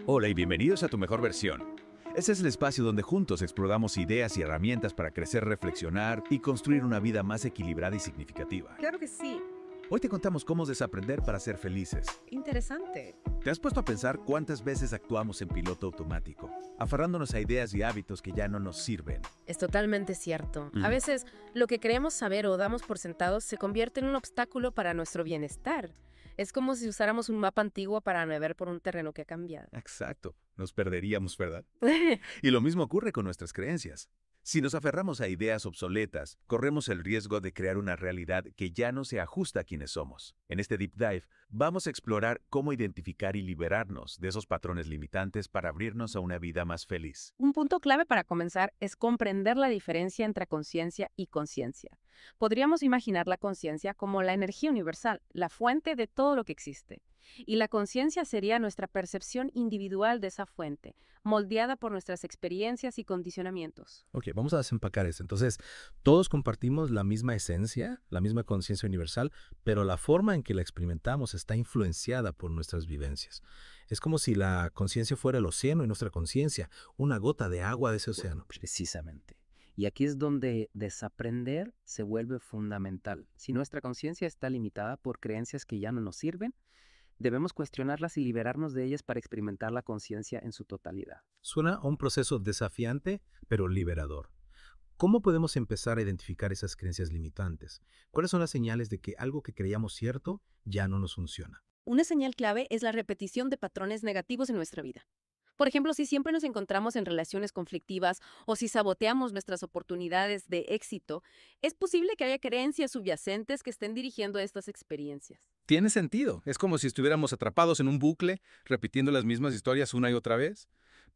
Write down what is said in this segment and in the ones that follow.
Hola y bienvenidos a Tu Mejor Versión. Este es el espacio donde juntos exploramos ideas y herramientas para crecer, reflexionar y construir una vida más equilibrada y significativa. Claro que sí. Hoy te contamos cómo desaprender para ser felices. Interesante. ¿Te has puesto a pensar cuántas veces actuamos en piloto automático, aferrándonos a ideas y hábitos que ya no nos sirven? Es totalmente cierto. A Mm. veces lo que creemos saber o damos por sentados se convierte en un obstáculo para nuestro bienestar. Es como si usáramos un mapa antiguo para navegar por un terreno que ha cambiado. Exacto, nos perderíamos, ¿verdad? Y lo mismo ocurre con nuestras creencias. Si nos aferramos a ideas obsoletas, corremos el riesgo de crear una realidad que ya no se ajusta a quienes somos. En este Deep Dive, vamos a explorar cómo identificar y liberarnos de esos patrones limitantes para abrirnos a una vida más feliz. Un punto clave para comenzar es comprender la diferencia entre conciencia y conciencia. Podríamos imaginar la conciencia como la energía universal, la fuente de todo lo que existe. Y la conciencia sería nuestra percepción individual de esa fuente, moldeada por nuestras experiencias y condicionamientos. Ok, vamos a desempacar eso. Entonces, todos compartimos la misma esencia, la misma conciencia universal, pero la forma en que la experimentamos está influenciada por nuestras vivencias. Es como si la conciencia fuera el océano y nuestra conciencia, una gota de agua de ese océano. Precisamente. Y aquí es donde desaprender se vuelve fundamental. Si nuestra conciencia está limitada por creencias que ya no nos sirven, debemos cuestionarlas y liberarnos de ellas para experimentar la conciencia en su totalidad. Suena a un proceso desafiante, pero liberador. ¿Cómo podemos empezar a identificar esas creencias limitantes? ¿Cuáles son las señales de que algo que creíamos cierto ya no nos funciona? Una señal clave es la repetición de patrones negativos en nuestra vida. Por ejemplo, si siempre nos encontramos en relaciones conflictivas o si saboteamos nuestras oportunidades de éxito, es posible que haya creencias subyacentes que estén dirigiendo estas experiencias. Tiene sentido. Es como si estuviéramos atrapados en un bucle, repitiendo las mismas historias una y otra vez.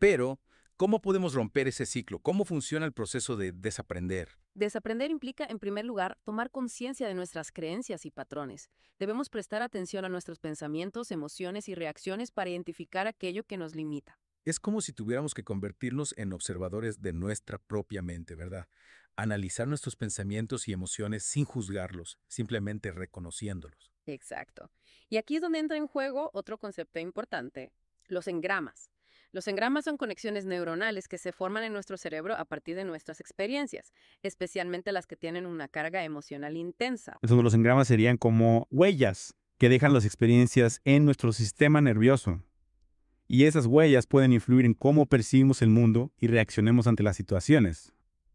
Pero, ¿cómo podemos romper ese ciclo? ¿Cómo funciona el proceso de desaprender? Desaprender implica, en primer lugar, tomar conciencia de nuestras creencias y patrones. Debemos prestar atención a nuestros pensamientos, emociones y reacciones para identificar aquello que nos limita. Es como si tuviéramos que convertirnos en observadores de nuestra propia mente, ¿verdad? Analizar nuestros pensamientos y emociones sin juzgarlos, simplemente reconociéndolos. Exacto. Y aquí es donde entra en juego otro concepto importante, los engramas. Los engramas son conexiones neuronales que se forman en nuestro cerebro a partir de nuestras experiencias, especialmente las que tienen una carga emocional intensa. Entonces los engramas serían como huellas que dejan las experiencias en nuestro sistema nervioso. Y esas huellas pueden influir en cómo percibimos el mundo y reaccionemos ante las situaciones.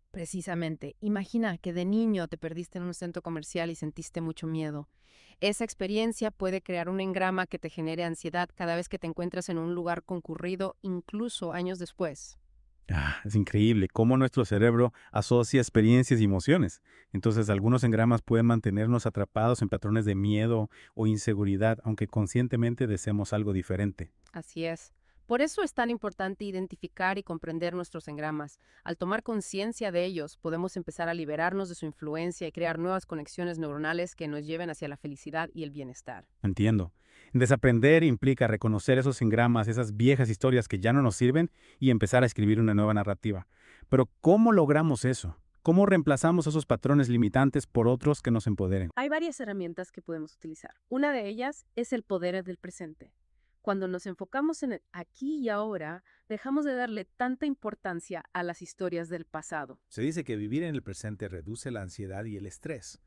Precisamente, imagina que de niño te perdiste en un centro comercial y sentiste mucho miedo. Esa experiencia puede crear un engrama que te genere ansiedad cada vez que te encuentras en un lugar concurrido, incluso años después. Es increíble cómo nuestro cerebro asocia experiencias y emociones. Entonces algunos engramas pueden mantenernos atrapados en patrones de miedo o inseguridad, aunque conscientemente deseemos algo diferente. Así es. Por eso es tan importante identificar y comprender nuestros engramas. Al tomar conciencia de ellos, podemos empezar a liberarnos de su influencia y crear nuevas conexiones neuronales que nos lleven hacia la felicidad y el bienestar. Entiendo. Desaprender implica reconocer esos engramas, esas viejas historias que ya no nos sirven y empezar a escribir una nueva narrativa. Pero ¿cómo logramos eso? ¿Cómo reemplazamos esos patrones limitantes por otros que nos empoderen? Hay varias herramientas que podemos utilizar. Una de ellas es el poder del presente. Cuando nos enfocamos en el aquí y ahora, dejamos de darle tanta importancia a las historias del pasado. Se dice que vivir en el presente reduce la ansiedad y el estrés.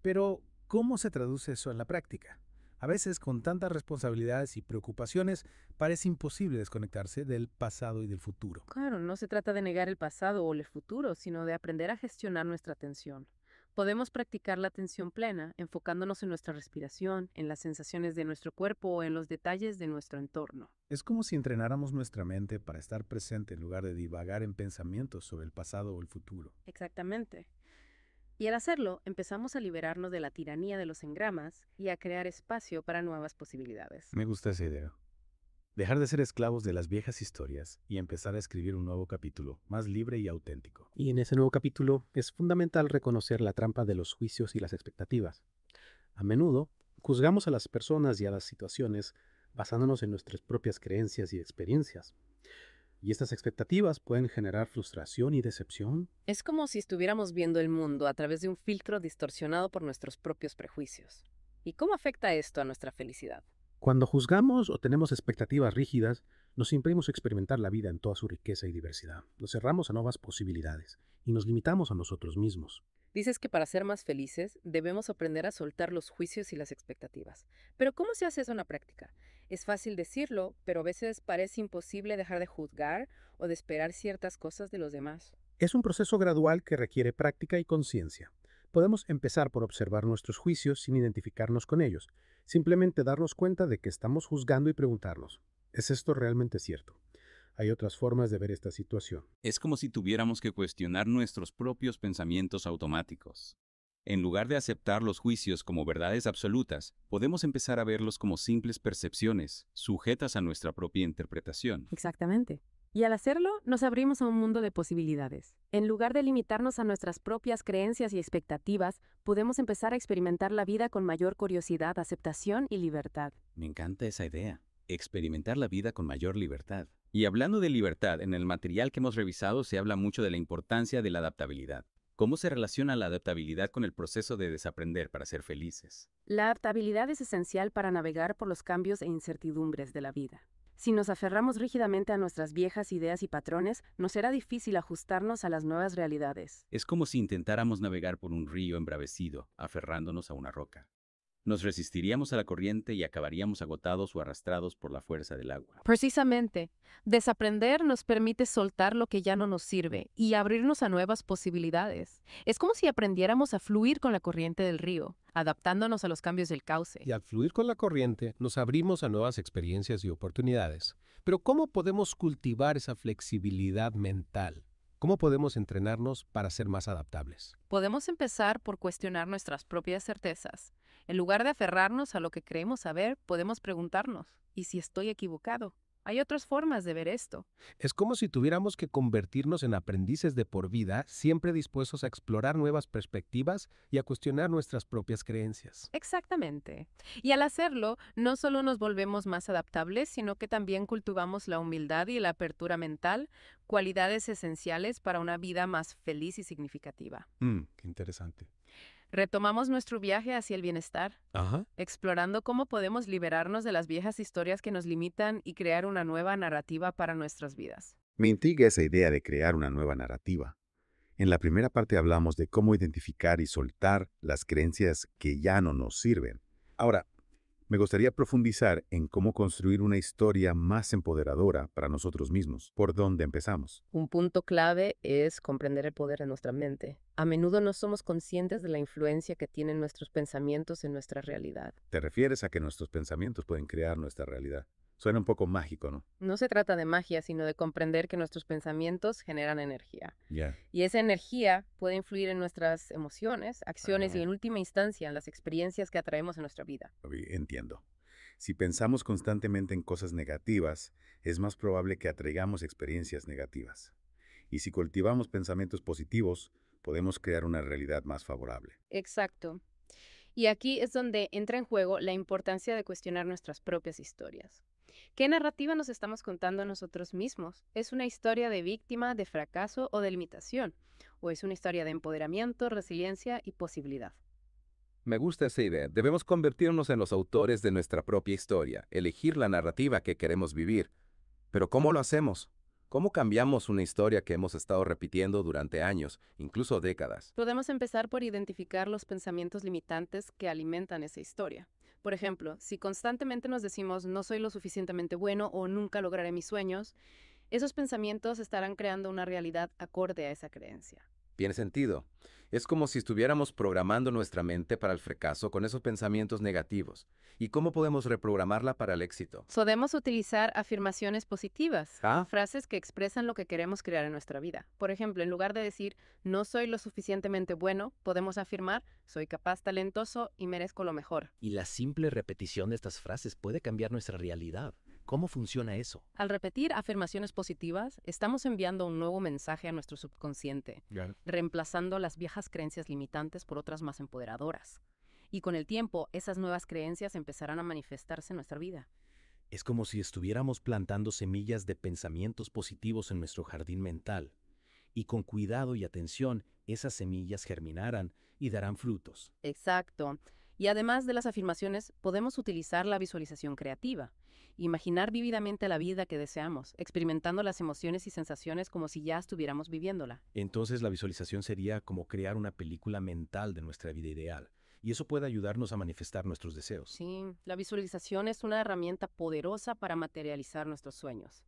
Pero, ¿cómo se traduce eso en la práctica? A veces, con tantas responsabilidades y preocupaciones, parece imposible desconectarse del pasado y del futuro. Claro, no se trata de negar el pasado o el futuro, sino de aprender a gestionar nuestra atención. Podemos practicar la atención plena, enfocándonos en nuestra respiración, en las sensaciones de nuestro cuerpo o en los detalles de nuestro entorno. Es como si entrenáramos nuestra mente para estar presente en lugar de divagar en pensamientos sobre el pasado o el futuro. Exactamente. Y al hacerlo, empezamos a liberarnos de la tiranía de los engramas y a crear espacio para nuevas posibilidades. Me gusta esa idea. Dejar de ser esclavos de las viejas historias y empezar a escribir un nuevo capítulo, más libre y auténtico. Y en ese nuevo capítulo es fundamental reconocer la trampa de los juicios y las expectativas. A menudo, juzgamos a las personas y a las situaciones basándonos en nuestras propias creencias y experiencias. Y estas expectativas pueden generar frustración y decepción. Es como si estuviéramos viendo el mundo a través de un filtro distorsionado por nuestros propios prejuicios. ¿Y cómo afecta esto a nuestra felicidad? Cuando juzgamos o tenemos expectativas rígidas, nos impedimos experimentar la vida en toda su riqueza y diversidad. Nos cerramos a nuevas posibilidades y nos limitamos a nosotros mismos. Dices que para ser más felices debemos aprender a soltar los juicios y las expectativas. Pero ¿cómo se hace eso en la práctica? Es fácil decirlo, pero a veces parece imposible dejar de juzgar o de esperar ciertas cosas de los demás. Es un proceso gradual que requiere práctica y conciencia. Podemos empezar por observar nuestros juicios sin identificarnos con ellos. Simplemente darnos cuenta de que estamos juzgando y preguntarnos, ¿es esto realmente cierto? Hay otras formas de ver esta situación. Es como si tuviéramos que cuestionar nuestros propios pensamientos automáticos. En lugar de aceptar los juicios como verdades absolutas, podemos empezar a verlos como simples percepciones, sujetas a nuestra propia interpretación. Exactamente. Y al hacerlo, nos abrimos a un mundo de posibilidades. En lugar de limitarnos a nuestras propias creencias y expectativas, podemos empezar a experimentar la vida con mayor curiosidad, aceptación y libertad. Me encanta esa idea. Experimentar la vida con mayor libertad. Y hablando de libertad, en el material que hemos revisado se habla mucho de la importancia de la adaptabilidad. ¿Cómo se relaciona la adaptabilidad con el proceso de desaprender para ser felices? La adaptabilidad es esencial para navegar por los cambios e incertidumbres de la vida. Si nos aferramos rígidamente a nuestras viejas ideas y patrones, nos será difícil ajustarnos a las nuevas realidades. Es como si intentáramos navegar por un río embravecido, aferrándonos a una roca. Nos resistiríamos a la corriente y acabaríamos agotados o arrastrados por la fuerza del agua. Precisamente, desaprender nos permite soltar lo que ya no nos sirve y abrirnos a nuevas posibilidades. Es como si aprendiéramos a fluir con la corriente del río, adaptándonos a los cambios del cauce. Y al fluir con la corriente, nos abrimos a nuevas experiencias y oportunidades. Pero ¿cómo podemos cultivar esa flexibilidad mental? ¿Cómo podemos entrenarnos para ser más adaptables? Podemos empezar por cuestionar nuestras propias certezas. En lugar de aferrarnos a lo que creemos saber, podemos preguntarnos, ¿y si estoy equivocado? Hay otras formas de ver esto. Es como si tuviéramos que convertirnos en aprendices de por vida, siempre dispuestos a explorar nuevas perspectivas y a cuestionar nuestras propias creencias. Exactamente. Y al hacerlo, no solo nos volvemos más adaptables, sino que también cultivamos la humildad y la apertura mental, cualidades esenciales para una vida más feliz y significativa. Qué interesante. Retomamos nuestro viaje hacia el bienestar, Ajá. explorando cómo podemos liberarnos de las viejas historias que nos limitan y crear una nueva narrativa para nuestras vidas. Me intriga esa idea de crear una nueva narrativa. En la primera parte hablamos de cómo identificar y soltar las creencias que ya no nos sirven. Ahora, me gustaría profundizar en cómo construir una historia más empoderadora para nosotros mismos. ¿Por dónde empezamos? Un punto clave es comprender el poder de nuestra mente. A menudo no somos conscientes de la influencia que tienen nuestros pensamientos en nuestra realidad. ¿Te refieres a que nuestros pensamientos pueden crear nuestra realidad? Suena un poco mágico, ¿no? No se trata de magia, sino de comprender que nuestros pensamientos generan energía. Ya. Y esa energía puede influir en nuestras emociones, acciones y en última instancia en las experiencias que atraemos en nuestra vida. Entiendo. Si pensamos constantemente en cosas negativas, es más probable que atraigamos experiencias negativas. Y si cultivamos pensamientos positivos, podemos crear una realidad más favorable. Exacto. Y aquí es donde entra en juego la importancia de cuestionar nuestras propias historias. ¿Qué narrativa nos estamos contando a nosotros mismos? ¿Es una historia de víctima, de fracaso o de limitación? ¿O es una historia de empoderamiento, resiliencia y posibilidad? Me gusta esa idea. Debemos convertirnos en los autores de nuestra propia historia, elegir la narrativa que queremos vivir. Pero ¿cómo lo hacemos? ¿Cómo cambiamos una historia que hemos estado repitiendo durante años, incluso décadas? Podemos empezar por identificar los pensamientos limitantes que alimentan esa historia. Por ejemplo, si constantemente nos decimos no soy lo suficientemente bueno o nunca lograré mis sueños, esos pensamientos estarán creando una realidad acorde a esa creencia. Tiene sentido. Es como si estuviéramos programando nuestra mente para el fracaso con esos pensamientos negativos. ¿Y cómo podemos reprogramarla para el éxito? Podemos utilizar afirmaciones positivas, ¿Ah? frases que expresan lo que queremos crear en nuestra vida. Por ejemplo, en lugar de decir no soy lo suficientemente bueno, podemos afirmar soy capaz, talentoso y merezco lo mejor. Y la simple repetición de estas frases puede cambiar nuestra realidad. ¿Cómo funciona eso? Al repetir afirmaciones positivas, estamos enviando un nuevo mensaje a nuestro subconsciente, reemplazando las viejas creencias limitantes por otras más empoderadoras. Y con el tiempo, esas nuevas creencias empezarán a manifestarse en nuestra vida. Es como si estuviéramos plantando semillas de pensamientos positivos en nuestro jardín mental. Y con cuidado y atención, esas semillas germinarán y darán frutos. Exacto. Y además de las afirmaciones, podemos utilizar la visualización creativa. Imaginar vívidamente la vida que deseamos, experimentando las emociones y sensaciones como si ya estuviéramos viviéndola. Entonces la visualización sería como crear una película mental de nuestra vida ideal. Y eso puede ayudarnos a manifestar nuestros deseos. Sí, la visualización es una herramienta poderosa para materializar nuestros sueños.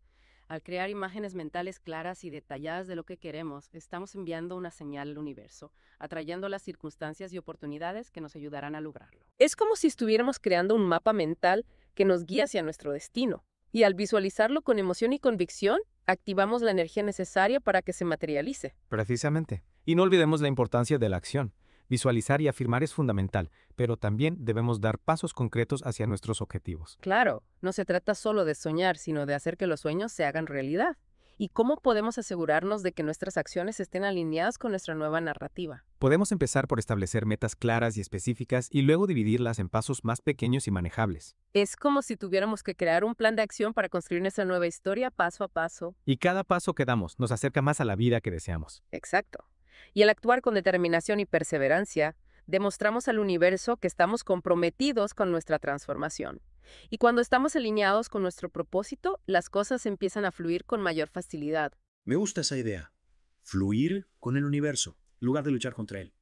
Al crear imágenes mentales claras y detalladas de lo que queremos, estamos enviando una señal al universo, atrayendo las circunstancias y oportunidades que nos ayudarán a lograrlo. Es como si estuviéramos creando un mapa mental que nos guía hacia nuestro destino. Y al visualizarlo con emoción y convicción, activamos la energía necesaria para que se materialice. Precisamente. Y no olvidemos la importancia de la acción. Visualizar y afirmar es fundamental, pero también debemos dar pasos concretos hacia nuestros objetivos. Claro, no se trata solo de soñar, sino de hacer que los sueños se hagan realidad. ¿Y cómo podemos asegurarnos de que nuestras acciones estén alineadas con nuestra nueva narrativa? Podemos empezar por establecer metas claras y específicas y luego dividirlas en pasos más pequeños y manejables. Es como si tuviéramos que crear un plan de acción para construir nuestra nueva historia paso a paso. Y cada paso que damos nos acerca más a la vida que deseamos. Exacto. Y al actuar con determinación y perseverancia, demostramos al universo que estamos comprometidos con nuestra transformación. Y cuando estamos alineados con nuestro propósito, las cosas empiezan a fluir con mayor facilidad. Me gusta esa idea. Fluir con el universo, en lugar de luchar contra él.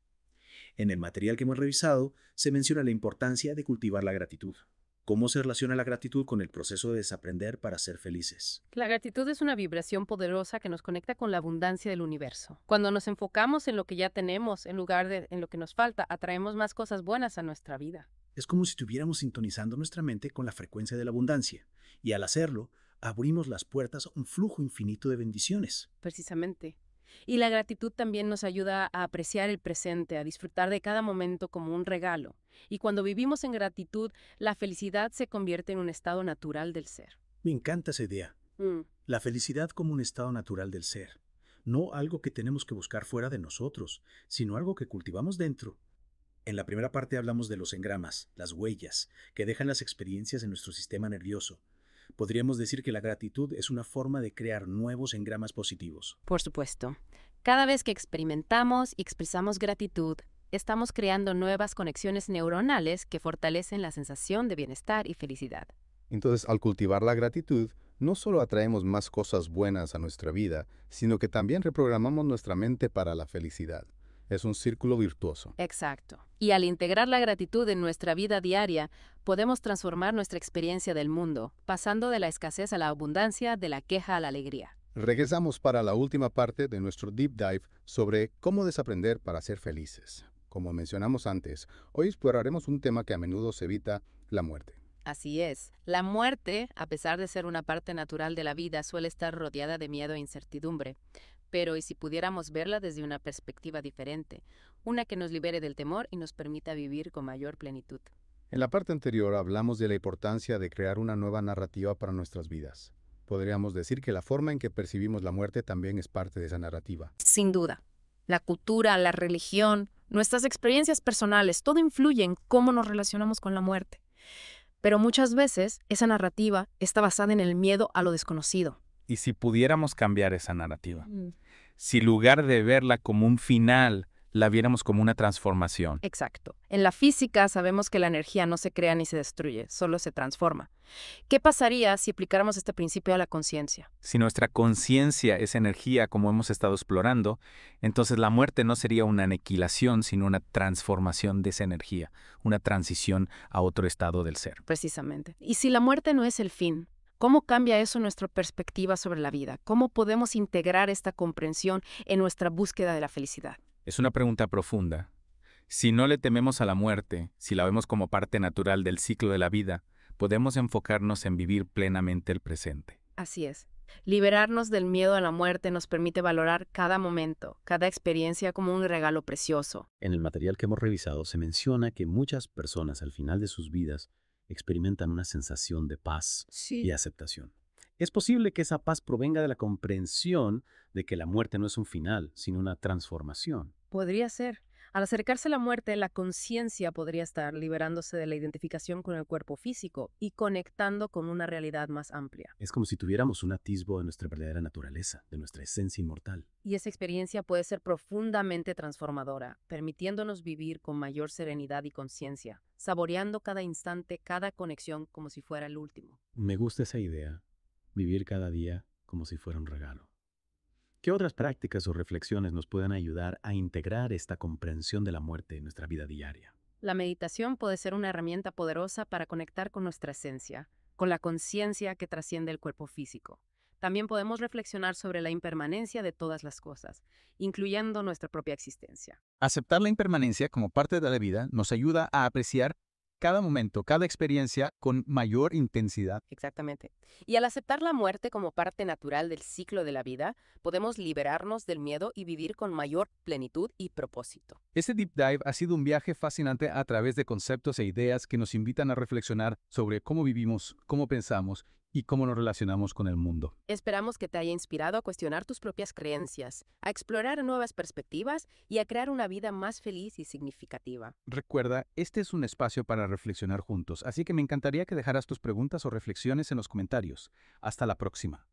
En el material que hemos revisado, se menciona la importancia de cultivar la gratitud. ¿Cómo se relaciona la gratitud con el proceso de desaprender para ser felices? La gratitud es una vibración poderosa que nos conecta con la abundancia del universo. Cuando nos enfocamos en lo que ya tenemos, en lugar de en lo que nos falta, atraemos más cosas buenas a nuestra vida. Es como si estuviéramos sintonizando nuestra mente con la frecuencia de la abundancia, y al hacerlo, abrimos las puertas a un flujo infinito de bendiciones. Precisamente. Y la gratitud también nos ayuda a apreciar el presente, a disfrutar de cada momento como un regalo. Y cuando vivimos en gratitud, la felicidad se convierte en un estado natural del ser. Me encanta esa idea. La felicidad como un estado natural del ser. No algo que tenemos que buscar fuera de nosotros, sino algo que cultivamos dentro. En la primera parte hablamos de los engramas, las huellas, que dejan las experiencias en nuestro sistema nervioso. Podríamos decir que la gratitud es una forma de crear nuevos engramas positivos. Por supuesto. Cada vez que experimentamos y expresamos gratitud, estamos creando nuevas conexiones neuronales que fortalecen la sensación de bienestar y felicidad. Entonces, al cultivar la gratitud, no solo atraemos más cosas buenas a nuestra vida, sino que también reprogramamos nuestra mente para la felicidad. Es un círculo virtuoso. Exacto. Y al integrar la gratitud en nuestra vida diaria, podemos transformar nuestra experiencia del mundo, pasando de la escasez a la abundancia, de la queja a la alegría. Regresamos para la última parte de nuestro deep dive sobre cómo desaprender para ser felices. Como mencionamos antes, hoy exploraremos un tema que a menudo se evita, la muerte. Así es. La muerte, a pesar de ser una parte natural de la vida, suele estar rodeada de miedo e incertidumbre. Pero ¿y si pudiéramos verla desde una perspectiva diferente? Una que nos libere del temor y nos permita vivir con mayor plenitud. En la parte anterior hablamos de la importancia de crear una nueva narrativa para nuestras vidas. Podríamos decir que la forma en que percibimos la muerte también es parte de esa narrativa. Sin duda. La cultura, la religión, nuestras experiencias personales, todo influye en cómo nos relacionamos con la muerte. Pero muchas veces esa narrativa está basada en el miedo a lo desconocido. ¿Y si pudiéramos cambiar esa narrativa? Si en lugar de verla como un final, la viéramos como una transformación. Exacto. En la física sabemos que la energía no se crea ni se destruye, solo se transforma. ¿Qué pasaría si aplicáramos este principio a la conciencia? Si nuestra conciencia es energía, como hemos estado explorando, entonces la muerte no sería una aniquilación, sino una transformación de esa energía, una transición a otro estado del ser. Precisamente. Y si la muerte no es el fin, ¿cómo cambia eso nuestra perspectiva sobre la vida? ¿Cómo podemos integrar esta comprensión en nuestra búsqueda de la felicidad? Es una pregunta profunda. Si no le tememos a la muerte, si la vemos como parte natural del ciclo de la vida, podemos enfocarnos en vivir plenamente el presente. Así es. Liberarnos del miedo a la muerte nos permite valorar cada momento, cada experiencia como un regalo precioso. En el material que hemos revisado se menciona que muchas personas al final de sus vidas experimentan una sensación de paz y aceptación. Es posible que esa paz provenga de la comprensión de que la muerte no es un final, sino una transformación. Podría ser. Al acercarse a la muerte, la conciencia podría estar liberándose de la identificación con el cuerpo físico y conectando con una realidad más amplia. Es como si tuviéramos un atisbo de nuestra verdadera naturaleza, de nuestra esencia inmortal. Y esa experiencia puede ser profundamente transformadora, permitiéndonos vivir con mayor serenidad y conciencia, saboreando cada instante, cada conexión como si fuera el último. Me gusta esa idea, vivir cada día como si fuera un regalo. ¿Qué otras prácticas o reflexiones nos pueden ayudar a integrar esta comprensión de la muerte en nuestra vida diaria? La meditación puede ser una herramienta poderosa para conectar con nuestra esencia, con la conciencia que trasciende el cuerpo físico. También podemos reflexionar sobre la impermanencia de todas las cosas, incluyendo nuestra propia existencia. Aceptar la impermanencia como parte de la vida nos ayuda a apreciar cada momento, cada experiencia con mayor intensidad. Exactamente. Y al aceptar la muerte como parte natural del ciclo de la vida, podemos liberarnos del miedo y vivir con mayor plenitud y propósito. Este Deep Dive ha sido un viaje fascinante a través de conceptos e ideas que nos invitan a reflexionar sobre cómo vivimos, cómo pensamos y cómo nos relacionamos con el mundo. Esperamos que te haya inspirado a cuestionar tus propias creencias, a explorar nuevas perspectivas y a crear una vida más feliz y significativa. Recuerda, este es un espacio para reflexionar juntos, así que me encantaría que dejaras tus preguntas o reflexiones en los comentarios. Hasta la próxima.